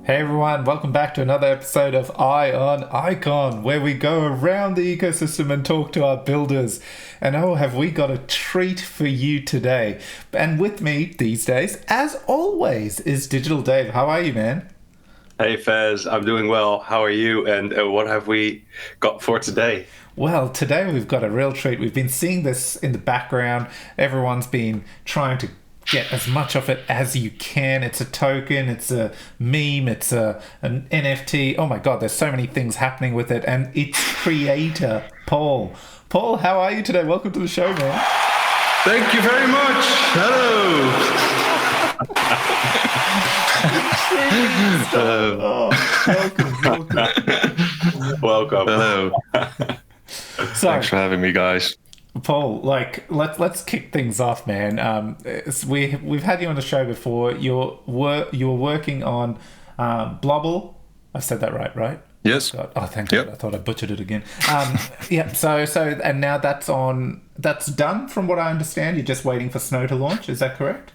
Hey everyone, welcome back to another episode of Eye on Icon, where we go around the ecosystem and talk to our builders. And oh, have we got a treat for you today. And with me these days, as always, is Digital Dave. How are you, man? Hey Fez, I'm doing well. How are you? And what have we got for today? Well, today we've got a real treat. We've been seeing this in the background. Everyone's been trying to get as much of it as you can. It's a token, it's a meme, it's an NFT. Oh my god, there's so many things happening with it. And its creator, Paul. Paul, how are you today? Welcome to the show, man. Thank you very much. Hello. Welcome. Welcome. Hello. So, Thanks for having me, guys. Paul, let's kick things off, man. We've had you on the show before. You're working on Blobble. I said that right? Yes. God. Oh, thank God. I thought I butchered it again. Yeah. So and now that's done from what I understand. You're just waiting for Snow to launch. Is that correct?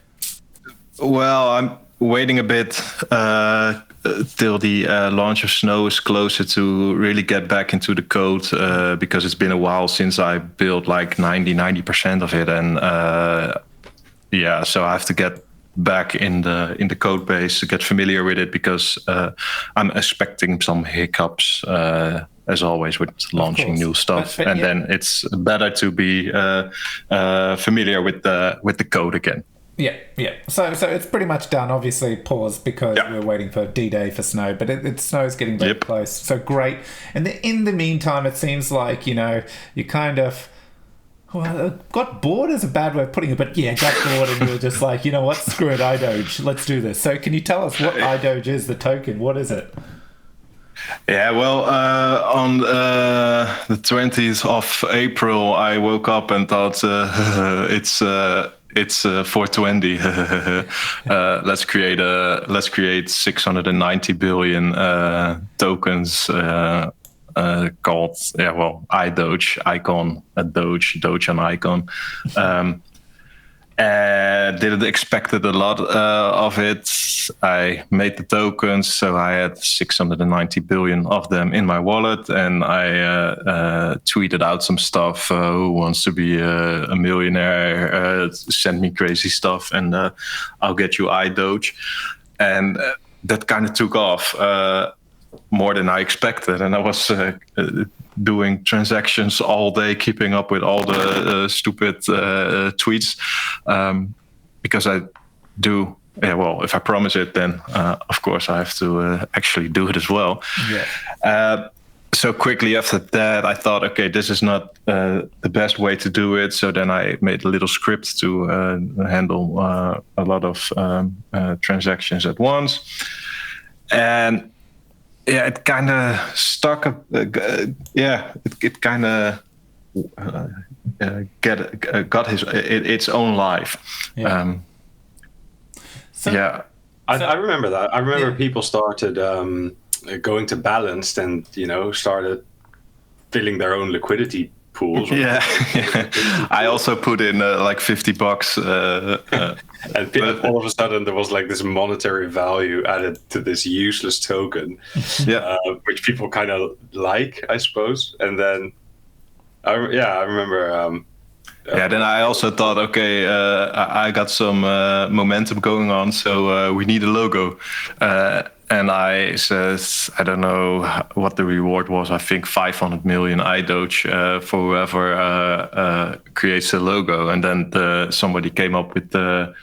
Well, I'm waiting a bit till the launch of Snow is closer to really get back into the code because it's been a while since I built like 90% of it, and so I have to get back in the code base to get familiar with it because I'm expecting some hiccups as always with launching new stuff, but then it's better to be familiar with the code again. Yeah. So it's pretty much done. Obviously, paused because we're waiting for D-Day for Snow, but Snow's getting very close. So great. And in the meantime, it seems like you kind of got bored is a bad way of putting it, but got bored, and you were just like, you know what, screw it, iDoge, let's do this. So can you tell us what iDoge is? The token, what is it? Yeah, well, on the 20th of April, I woke up and thought it's 420. Let's create 690 billion tokens called iDoge, icon, a Doge and icon. Didn't expected a lot of it. I made the tokens, so I had 690 billion of them in my wallet, and I tweeted out some stuff. Who wants to be a millionaire? Send me crazy stuff, and I'll get you iDoge. And that kind of took off more than I expected, and I was doing transactions all day, keeping up with all the stupid tweets, because I do. Yeah, well, if I promise it, then of course I have to actually do it as well. Yeah. So quickly after that, I thought, okay, this is not the best way to do it. So then I made a little script to handle a lot of transactions at once, and it kind of stuck. It kind of got its own life. Yeah. I remember that. I remember people started going to Balanced and started filling their own liquidity pools. Yeah. I also put in like $50. And all of a sudden there was like this monetary value added to this useless token, which people kind of like, I suppose. And then, I remember. Then I also thought, okay, I got some momentum going on, so we need a logo. And I said, I don't know what the reward was. I think 500 million iDoge for whoever creates a logo. And then somebody came up with the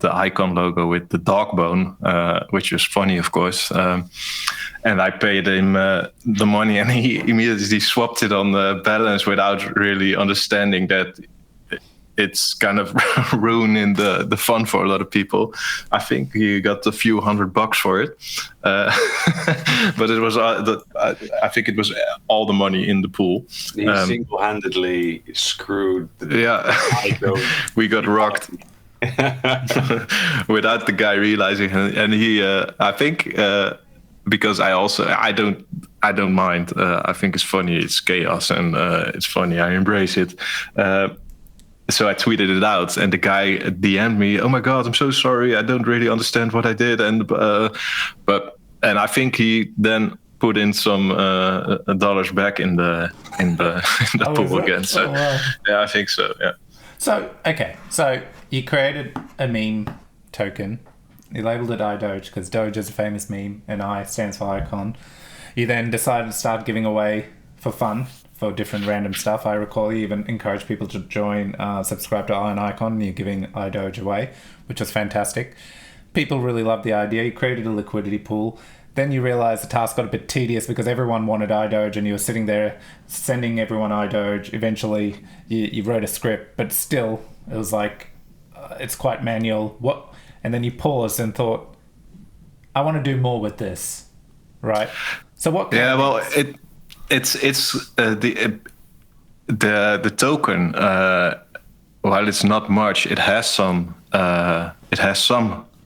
icon logo with the dog bone, which was funny, of course. And I paid him the money, and he immediately swapped it on the Balance without really understanding that it's kind of ruining the fun for a lot of people. I think he got a few $100 for it, but it was I think it was all the money in the pool. He single-handedly screwed. We got rocked. Without the guy realizing, and he I think because I don't mind. I think it's funny. It's chaos, and it's funny. I embrace it. So I tweeted it out, and the guy DM'd me, "Oh my God, I'm so sorry. I don't really understand what I did." And but and I think he then put in some dollars back in the pool again. So wow. yeah, I think so. Yeah. So okay, so you created a meme token. You labeled it iDoge because Doge is a famous meme, and I stands for icon. You then decided to start giving away for fun for different random stuff. I recall you even encouraged people to join, subscribe to Iron Icon, and you're giving iDoge away, which was fantastic. People really loved the idea. You created a liquidity pool. Then you realized the task got a bit tedious because everyone wanted iDoge, and you were sitting there sending everyone iDoge. Eventually, you wrote a script, but still, it was like, it's quite manual. What? And then you paused and thought, I want to do more with this, right? So what? Yeah, well, it's the token. While it's not much, it has some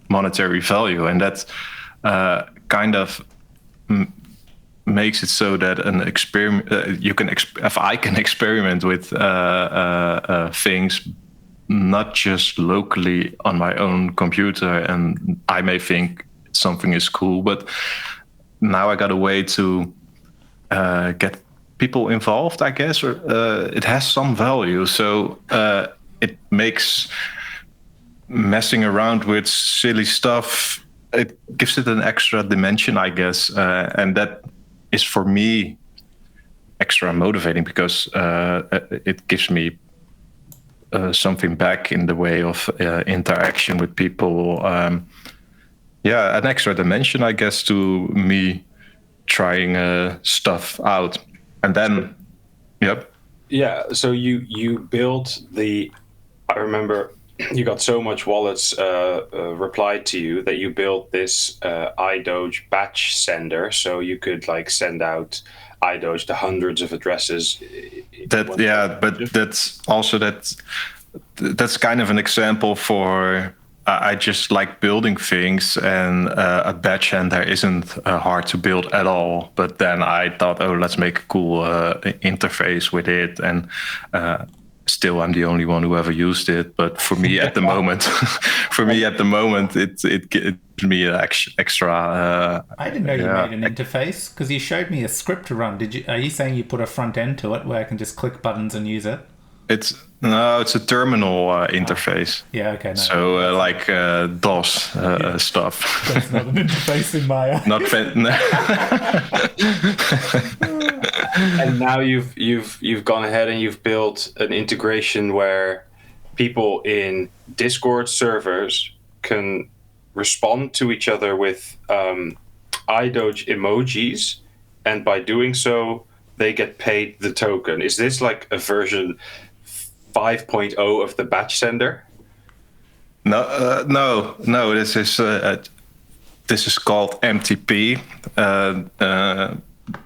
monetary value, and that kind of makes it so that an experiment if I can experiment with things, not just locally on my own computer, and I may think something is cool, but now I got a way to get people involved, I guess, or it has some value. So it makes messing around with silly stuff, it gives it an extra dimension, I guess. And that is, for me, extra motivating because it gives me something back in the way of interaction with people. An extra dimension, I guess, to me trying stuff out. And then, yep. Yeah, so you built I remember you got so much wallets replied to you that you built this iDoge batch sender, so you could like send out iDoge to hundreds of addresses. That's also that's kind of an example for I just like building things, and a batch sender isn't hard to build at all. But then I thought, let's make a cool interface with it, and still I'm the only one who ever used it. But for me at the moment, it gives me an extra. I didn't know you made an interface because you showed me a script to run. Are you saying you put a front end to it where I can just click buttons and use it? It's a terminal interface. Yeah, okay. No, so like DOS stuff. That's not an interface in my eyes. And now you've gone ahead and you've built an integration where people in Discord servers can respond to each other with iDoge emojis, and by doing so, they get paid the token. Is this like a version 5.0 of the batch sender? No. This is called MTP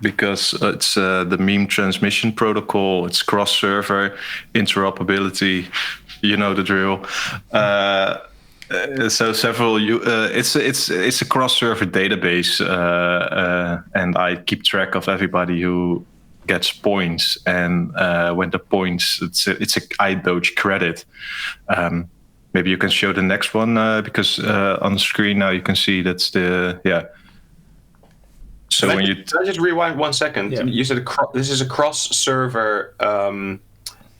because it's the meme transmission protocol. It's cross-server interoperability. You know the drill. So several. It's a cross-server database, and I keep track of everybody who gets points, and when the points, it's a iDoge credit. Maybe you can show the next one because on the screen now you can see that's the So can when I just rewind 1 second? Yeah. You said this is a cross-server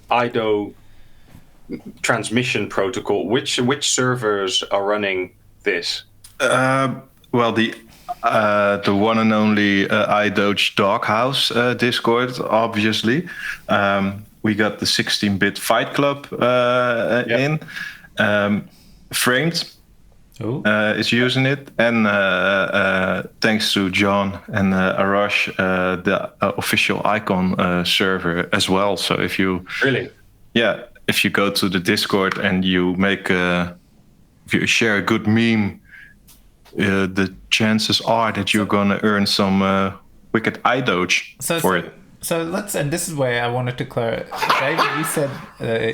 iDoge transmission protocol. Which servers are running this? Well, the one and only iDoge Doghouse Discord, obviously. We got the 16-bit Fight Club in. Framed is using it. And thanks to John and Arash, the official Icon server as well. So if you... Really? Yeah, if you go to the Discord and you if you share a good meme, the chances are that you're going to earn some wicked iDoge for it. So let's, and this is where I wanted to clarify. David, you said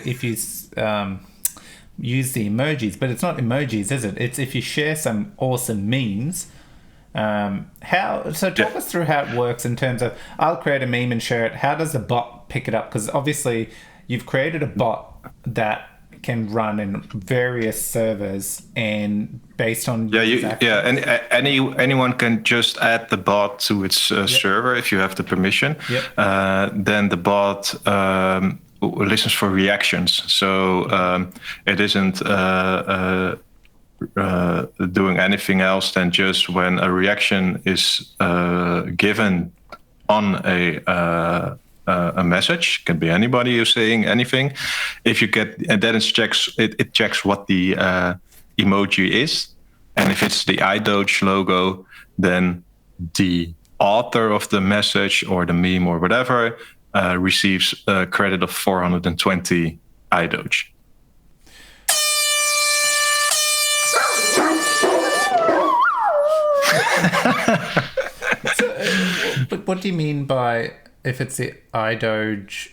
if you use the emojis, but it's not emojis, is it? It's if you share some awesome memes. Talk us through how it works in terms of, I'll create a meme and share it. How does the bot pick it up? Because obviously you've created a bot that can run in various servers, and based on and anyone can just add the bot to its server if you have the permission. Then the bot listens for reactions, so it isn't doing anything else than just when a reaction is given on a message, can be anybody who's saying anything. If you get, and then it checks what the emoji is, and if it's the iDoge logo, then the author of the message or the meme or whatever receives a credit of 420 iDoge. But what do you mean by if it's the iDoge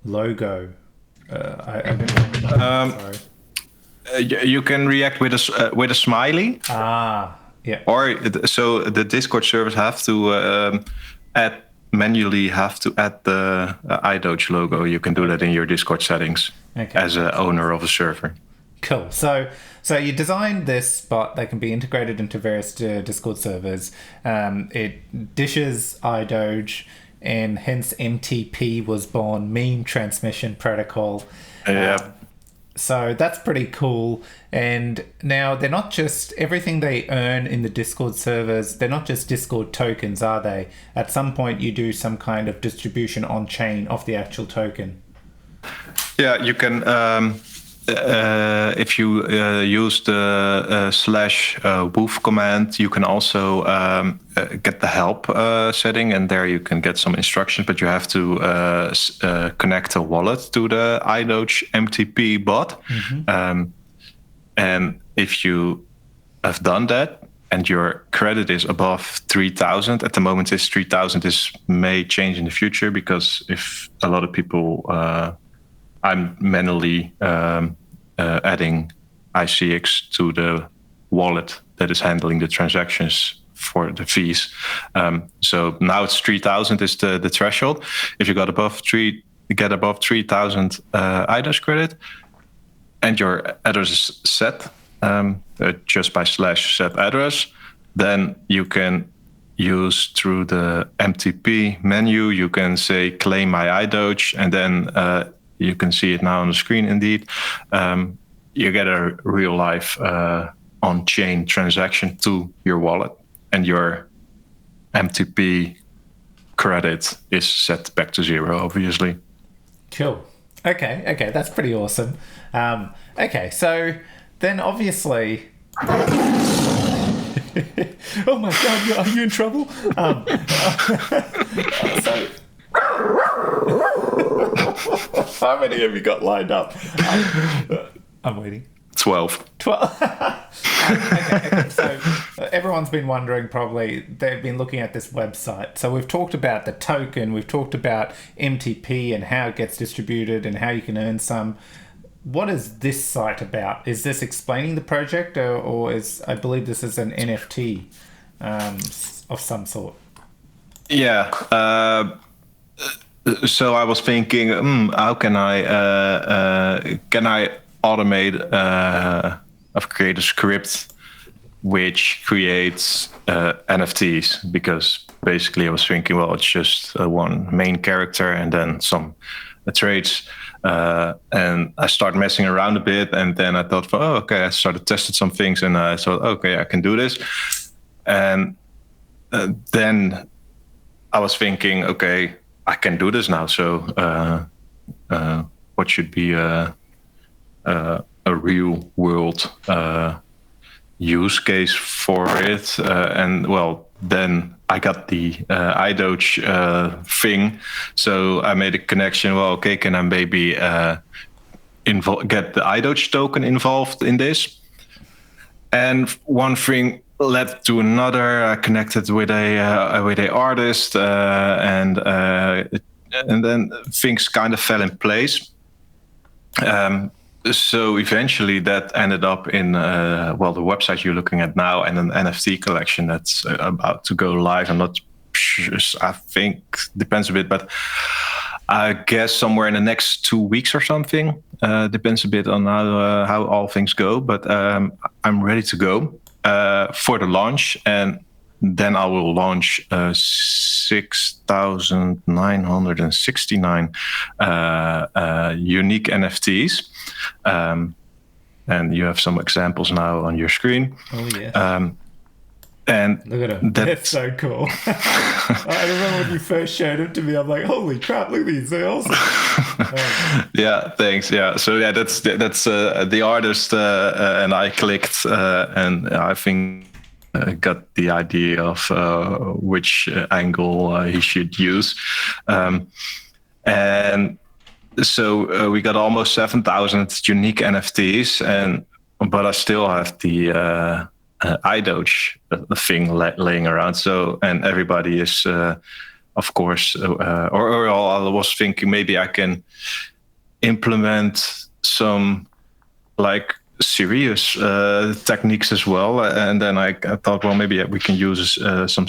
logo? I don't know. You can react with a smiley. Yeah. Or so the Discord servers have to manually add the iDoge logo. You can do that in your Discord settings as an owner of a server. Cool. So you designed this bot that can be integrated into various Discord servers. It dishes iDoge, and hence MTP was born, Meme Transmission Protocol. So that's pretty cool. And now they're not just everything they earn in the Discord servers. They're not just Discord tokens, are they? At some point, you do some kind of distribution on chain of the actual token. Yeah, you can. If you use the /woof command, you can also get the help setting, and there you can get some instructions, but you have to connect a wallet to the iDoge MTP bot. And if you have done that and your credit is above 3,000, at the moment this 3,000 may change in the future, because if a lot of people... I'm manually adding ICX to the wallet that is handling the transactions for the fees. So now it's 3,000 is the threshold. If you get above 3,000 iDoge credit, and your address is set just by /set address, then you can use through the MTP menu. You can say claim my iDoge, and then you can see it now on the screen. Indeed, you get a real life on-chain transaction to your wallet, and your MTP credit is set back to 0, obviously. Cool. Okay, that's pretty awesome. Okay, so then obviously... Oh my God, are you in trouble? So... How many have you got lined up? I'm waiting. 12. Okay. So everyone's been wondering, probably, they've been looking at this website. So we've talked about the token, we've talked about MTP and how it gets distributed and how you can earn some. What is this site about? Is this explaining the project, or is, I believe this is an NFT of some sort? Yeah. So I was thinking, how can I automate create a script which creates NFTs? Because basically I was thinking, well, it's just one main character and then some traits. And I started messing around a bit, and then I thought, I started testing some things, and I thought, okay, I can do this. And then I was thinking, okay, I can do this now. So what should be a real world use case for it? And well, then I got the iDoge thing. So I made a connection. Well, okay, can I maybe get the iDoge token involved in this? And one thing led to another. I connected with a artist, and then things kind of fell in place. So eventually that ended up in the website you're looking at now, and an NFT collection that's about to go live. I'm not sure, I think depends a bit, but I guess somewhere in the next 2 weeks or something. Depends a bit on how all things go, but I'm ready to go for the launch, and then I will launch 6,969 unique NFTs. And you have some examples now on your screen. Oh, yes. And look at them. That's so cool. I remember when you first showed them to me, I'm like, holy crap, look at these. They're awesome. Yeah, thanks. Yeah. So yeah, that's the artist and I clicked and I think got the idea of which angle he should use. And so we got almost 7,000 unique NFTs, but I still have the iDoge thing laying around. So, and everybody is, of course, or I was thinking maybe I can implement some like serious techniques as well. And then I thought, well, maybe we can use some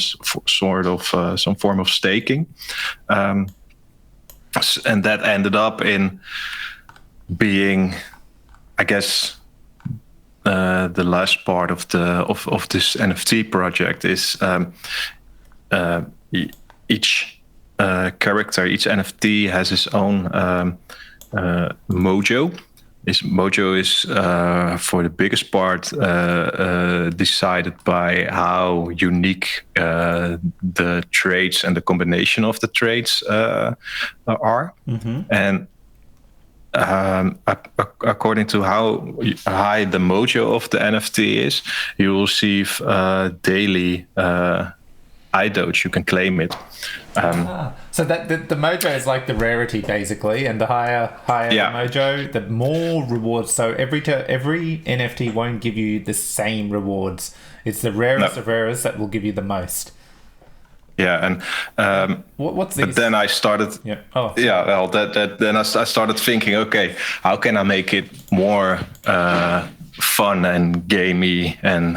form of staking. And that ended up in being, I guess, the last part of this NFT project is each character, each NFT has its own mojo. This mojo is for the biggest part decided by how unique the traits and the combination of the traits are. Mm-hmm. And according to how high the mojo of the NFT is, you will receive daily iDoge. You can claim it. So that the mojo is like the rarity basically, and the higher the mojo, the more rewards. So every NFT won't give you the same rewards. It's the rarest of rares that will give you the most. Yeah, and what's this? But then I started. Yeah. Oh. Yeah. Well, then I started thinking, okay, how can I make it more fun and gamey and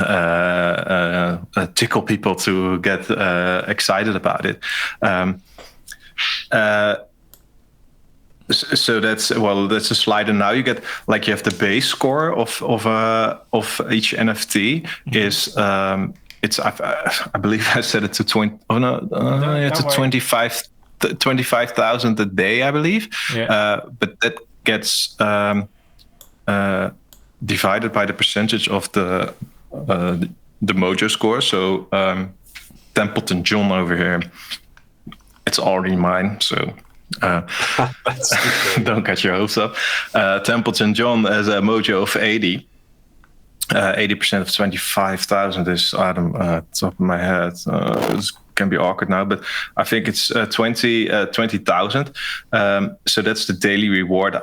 tickle people to get excited about it. So that's a slide, and now you get like you have the base score of each NFT is it's I believe I said it to 20. Oh no, it's a 25,000 a day, I believe. Yeah. But that gets divided by the percentage of the mojo score. So Templeton John over here, it's already mine. So don't get your hopes up. Templeton John has a mojo of 80. 80% of 25,000 is top of my head. It can be awkward now, but I think it's 20,000. So that's the daily reward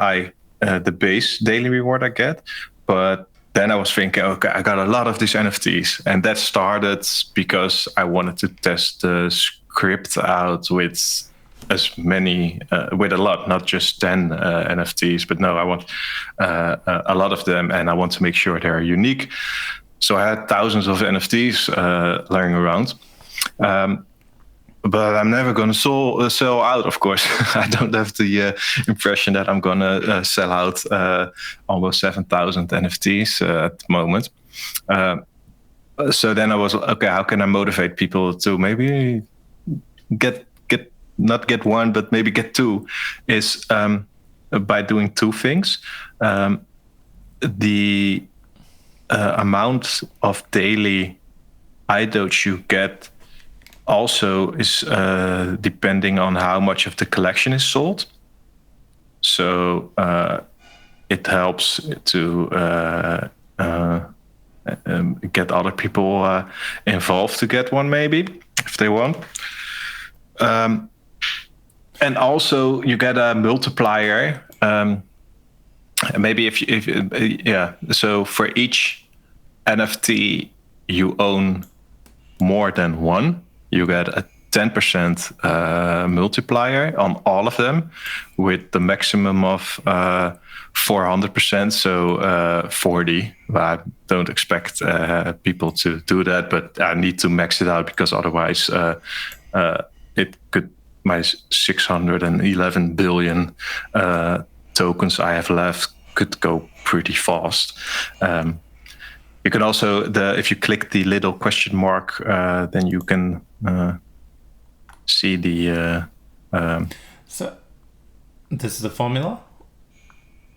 the base daily reward I get. But then I was thinking, okay, I got a lot of these NFTs, and that started because I wanted to test the script out with as many, with a lot, not just 10 NFTs, but no, I want a lot of them, and I want to make sure they're unique. So I had thousands of NFTs lying around. But I'm never going to sell out, of course. I don't have the impression that I'm going to sell out almost 7,000 NFTs at the moment. So then I was, okay, how can I motivate people to maybe not get one, but maybe get two, is by doing two things. The amount of daily iDoge you get also is depending on how much of the collection is sold. So it helps to get other people involved to get one, maybe, if they want. And also you get a multiplier. Maybe so for each NFT you own more than one, you get a 10% multiplier on all of them, with the maximum of 400%, so 40. I don't expect people to do that, but I need to max it out because otherwise it could my 611 billion tokens I have left could go pretty fast. You can also, if you click the little question mark, then you can see the. So, this is the formula?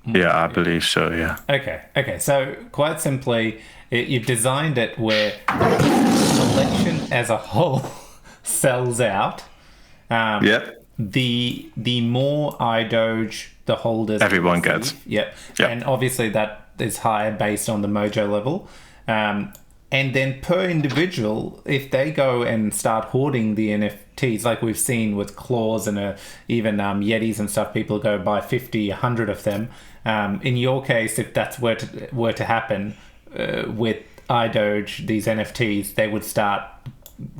Yeah, I believe so. Yeah. Okay. So quite simply, you've designed it where the collection as a whole sells out. The more iDoge the holders everyone gets. Yep. And obviously that is higher based on the mojo level. And then per individual, if they go and start hoarding the NFTs, like we've seen with claws and even Yetis and stuff, people go buy 50, 100 of them. In your case, if that's were to happen with iDoge, these NFTs, they would start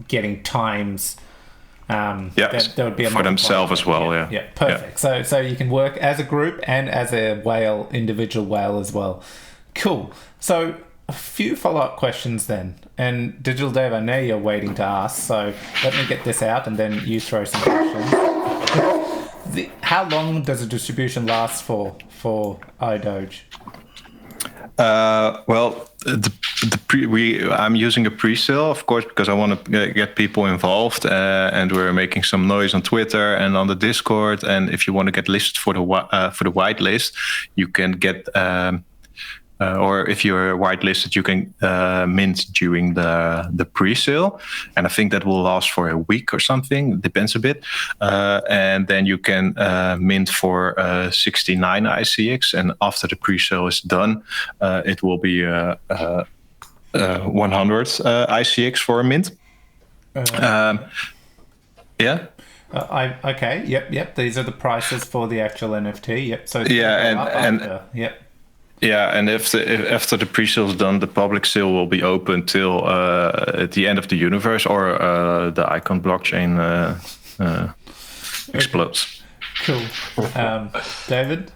getting times. There would be a for themselves as well. Yeah, perfect. Yeah. So you can work as a group and as a individual whale as well. Cool. So a few follow-up questions then. And Digital Dave, I know you're waiting to ask, so let me get this out and then you throw some questions. How long does a distribution last for iDoge? I'm using a pre-sale, of course, because I want to get people involved, and we're making some noise on Twitter and on the Discord. And if you want to get listed for the whitelist, you can get, or if you're whitelisted, you can mint during the pre-sale. And I think that will last for a week or something. It depends a bit. And then you can mint for 69 ICX. And after the pre-sale is done, it will be 100 ICX for a mint. Okay. Yep. These are the prices for the actual NFT. Yep. So and after the pre-sale is done, the public sale will be open till at the end of the universe, or the Icon blockchain explodes. Cool. David?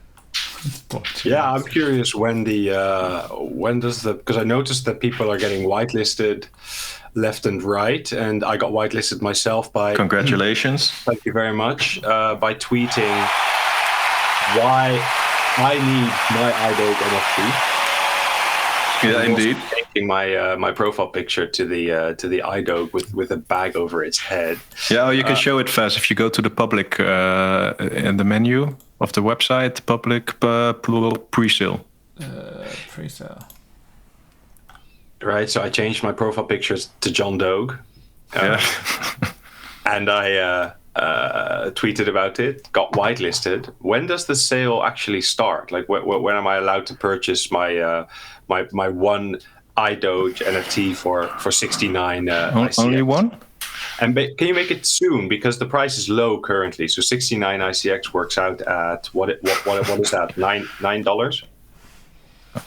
Yeah, I'm curious when because I noticed that people are getting whitelisted left and right, and I got whitelisted myself by. Congratulations! Thank you very much. By tweeting why I need my iDoge NFT. Yeah, indeed. Taking my profile picture to the iDoge with a bag over its head. Yeah, you can show it fast if you go to the public in the menu of the website, public pre-sale. Pre-sale. Right, so I changed my profile pictures to John Doge. And I tweeted about it, got whitelisted. When does the sale actually start? Like, when am I allowed to purchase my my one iDoge NFT for 69? Only one? And can you make it soon, because the price is low currently? So 69 ICX works out at what is that? $9?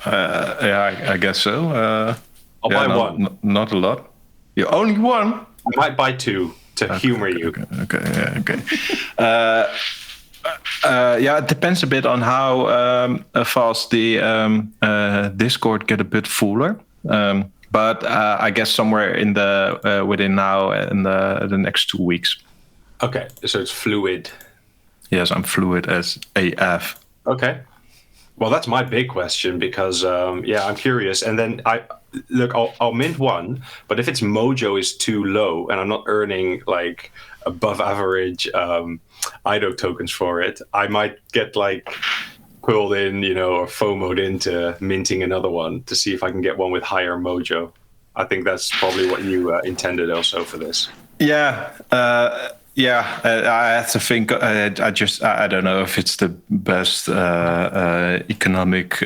I guess so. I'll buy one. Not a lot. You only one? I might buy two to humor you. Okay. It depends a bit on how fast the Discord get a bit fuller. But I guess somewhere in within now and the next 2 weeks. Okay, so it's fluid. Yes, I'm fluid as AF. Okay. Well, that's my big question, because I'm curious. And then I'll mint one, but if its mojo is too low and I'm not earning like above average iDoge tokens for it, I might get like pulled in, or FOMO'd into minting another one to see if I can get one with higher mojo. I think that's probably what you intended also for this. I have to think. I don't know if it's the best economic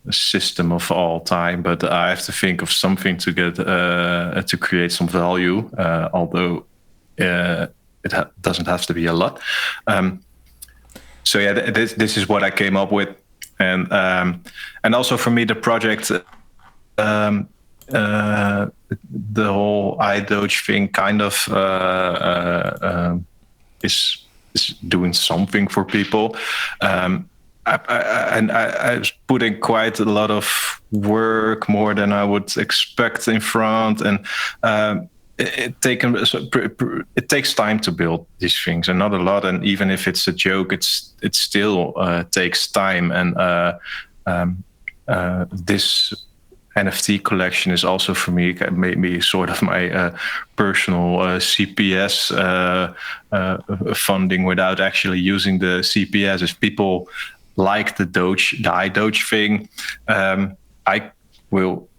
system of all time, but I have to think of something to get to create some value. Although it doesn't have to be a lot. This is what I came up with, and also for me the project. The whole iDoge thing kind of is doing something for people. I was putting quite a lot of work, more than I would expect in front, and it takes time to build these things, and not a lot. And even if it's a joke, it still takes time. And this NFT collection is also for me maybe sort of my personal CPS funding without actually using the CPS. If people like the iDoge thing, I will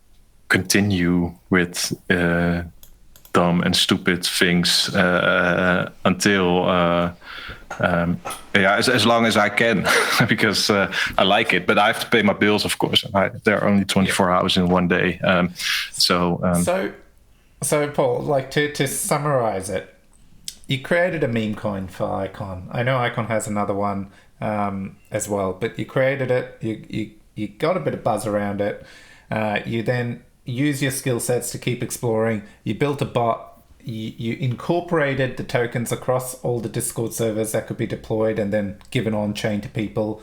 continue with dumb and stupid things until as long as I can, because I like it. But I have to pay my bills, of course. There are only 24 hours in one day. So Paul, like to summarize it, you created a meme coin for Icon. I know Icon has another one as well, but you created it. You got a bit of buzz around it. You then use your skill sets to keep exploring. You built a bot. You incorporated the tokens across all the Discord servers that could be deployed and then given on chain to people.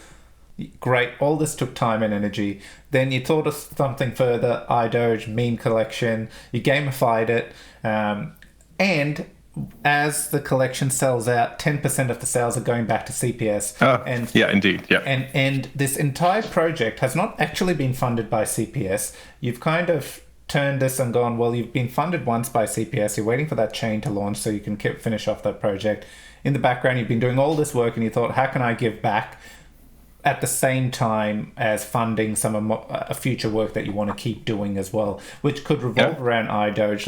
Great. All this took time and energy. Then you taught us something further, iDoge, meme collection. You gamified it. And as the collection sells out, 10% of the sales are going back to CPS. Yeah, indeed. Yeah. And this entire project has not actually been funded by CPS. You've kind of turned this and gone, well, you've been funded once by CPS. You're waiting for that chain to launch so you can finish off that project. In the background, you've been doing all this work and you thought, how can I give back at the same time as funding some of future work that you want to keep doing as well, which could revolve around iDoge.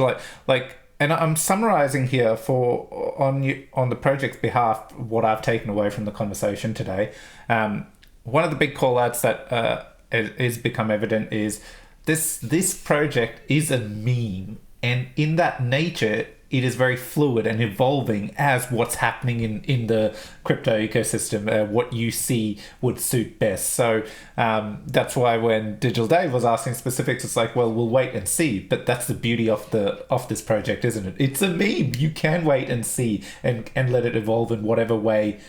And I'm summarizing here on the project's behalf what I've taken away from the conversation today. One of the big call-outs that is become evident is this project is a meme, and in that nature, it is very fluid and evolving as what's happening in the crypto ecosystem. What you see would suit best. So that's why when Digital Dave was asking specifics, it's like, well, we'll wait and see. But that's the beauty of this project, isn't it? It's a meme. You can wait and see and let it evolve in whatever way.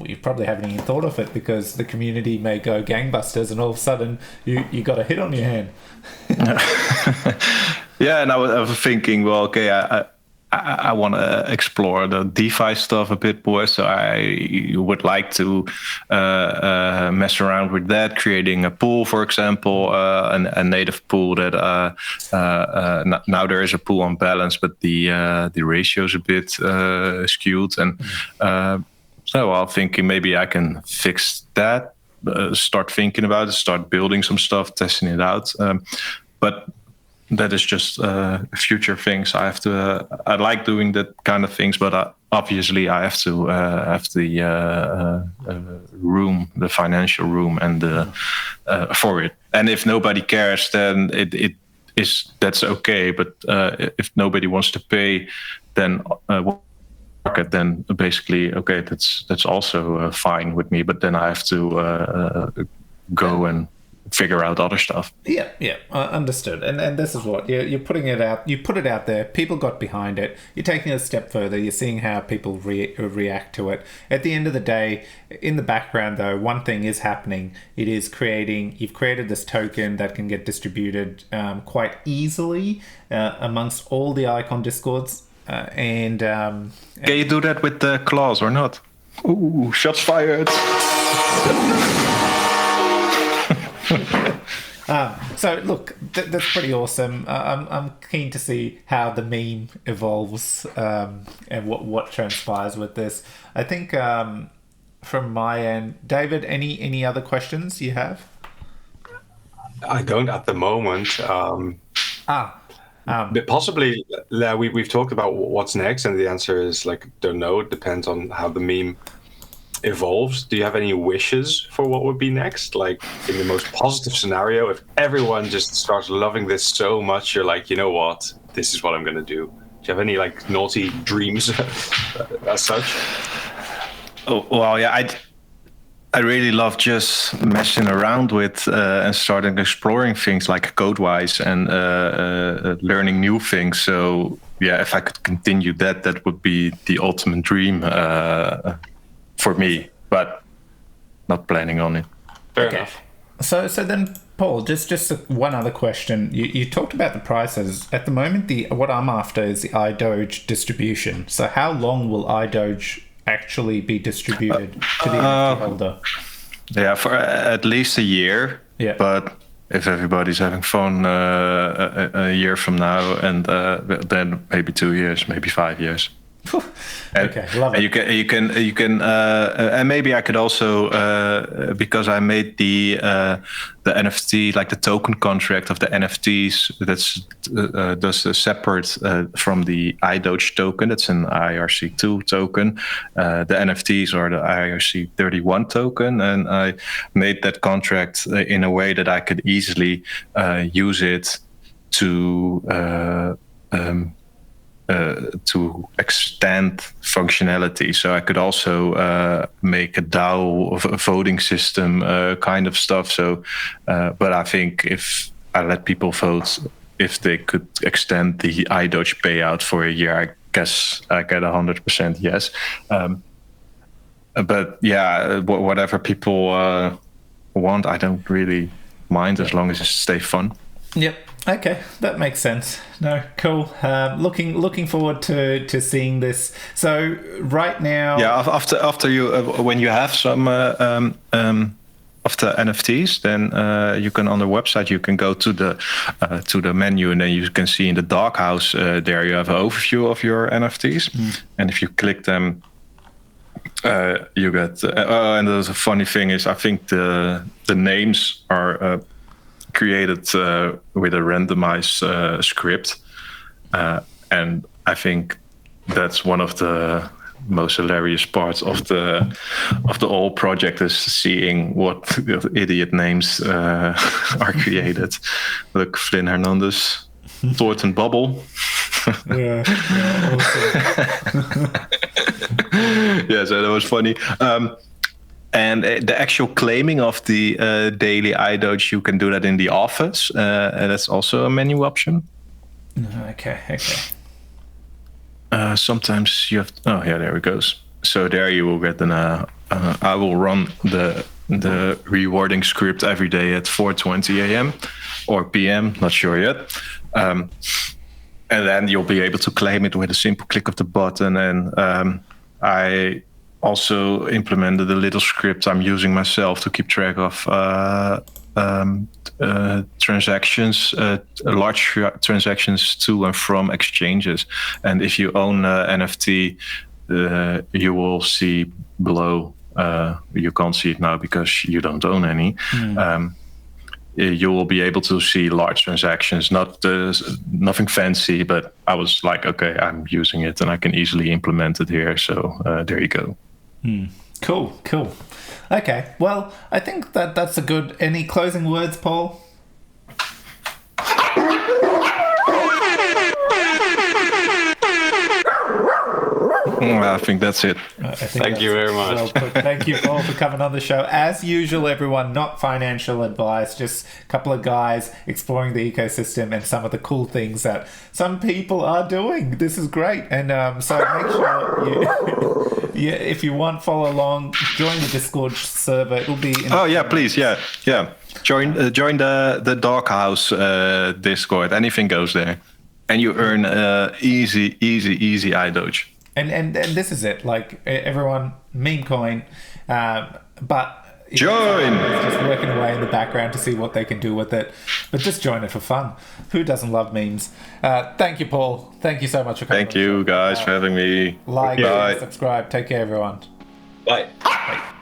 You probably haven't even thought of it, because the community may go gangbusters and all of a sudden you got a hit on your hand. Yeah, and I was thinking, well, okay, I want to explore the DeFi stuff a bit more, so I would like to mess around with that, creating a pool, for example, a native pool that now there is a pool on balance, but the ratio is a bit skewed, and so I'm thinking maybe I can fix that, start thinking about it, start building some stuff, testing it out, but that is just future things. I like doing that kind of things, but obviously I have to have the room, the financial room, and for it. And if nobody cares, then that's okay. But if nobody wants to pay, then then basically okay, that's also fine with me. But then I have to go and figure out other stuff. Yeah, understood. And this is what you're putting it out. You put it out there. People got behind it. You're taking it a step further. You're seeing how people react to it. At the end of the day, in the background, though, one thing is happening. It is you've created this token that can get distributed quite easily amongst all the Icon Discords. Can you do that with the claws or not? Ooh, shots fired. So look, that's pretty awesome. I'm keen to see how the meme evolves and what transpires with this. I think from my end, David, any other questions you have? I don't at the moment. But possibly, we've talked about what's next, and the answer is don't know. It depends on how the meme evolves. Do you have any wishes for what would be next? Like, in the most positive scenario, if everyone just starts loving this so much, you're like, you know what, this is what I'm going to do. Do you have any naughty dreams as such? Oh, well, yeah, I really love just messing around with and starting exploring things like code-wise and learning new things. So yeah, if I could continue that would be the ultimate dream for me, but not planning on it. Fair enough. So then Paul, just one other question. You talked about the prices. At the moment, what I'm after is the iDoge distribution. So how long will iDoge actually be distributed to the NFT holder? Yeah, for at least a year. Yeah. But if everybody's having fun, a year from now, and then maybe 2 years, maybe 5 years. Okay, love it. You can, and maybe I could also, because I made the NFT, like the token contract of the NFTs, that's separate from the iDoge token. That's an IRC2 token. The NFTs are the IRC31 token, and I made that contract in a way that I could easily use it to extend functionality. So I could also make a DAO voting system kind of stuff. So, but I think if I let people vote, if they could extend the iDoge payout for a year, I guess I get 100% yes. But yeah, whatever people want, I don't really mind as long as it stays fun. Yep. Okay, that makes sense. No, cool. Looking forward to seeing this. So right now, yeah. After you, when you have some of the NFTs, then you can on the website you can go to the menu, and then you can see in the doghouse there you have an overview of your NFTs, and if you click them, you get. And there's a funny thing is I think the names are. Created with a randomized script, and I think that's one of the most hilarious parts of the whole project is seeing what idiot names are created. Look, Flynn Hernandez, Thornton Bubble. Yeah, awesome. Yeah, so that was funny. And the actual claiming of the daily iDoge, you can do that in the office. And that's also a menu option. Okay. Sometimes you have... Oh, yeah, there it goes. So there you will get I will run the rewarding script every day at 4:20 a.m. or p.m., not sure yet. And then you'll be able to claim it with a simple click of the button. And I... also implemented a little script I'm using myself to keep track of transactions, large transactions to and from exchanges. And if you own NFT, you will see below. You can't see it now because you don't own any. You will be able to see large transactions, nothing fancy, but I was like, okay, I'm using it and I can easily implement it here. So there you go. Cool. Okay, well, I think that's a good... Any closing words, Paul? I think that's it. Thank you very much. Well put. Thank you, Paul, for coming on the show. As usual, everyone, not financial advice, just a couple of guys exploring the ecosystem and some of the cool things that some people are doing. This is great. And so make sure you, if you want, follow along, join the Discord server. It'll be... please. Yeah. Join the Doghouse Discord. Anything goes there. And you earn easy iDoge. And this is it. Like, everyone, meme coin, but join. It's just working away in the background to see what they can do with it. But just join it for fun. Who doesn't love memes? Thank you, Paul. Thank you so much for coming. Thank you guys for having me. Like, subscribe. Take care, everyone. Bye. Bye.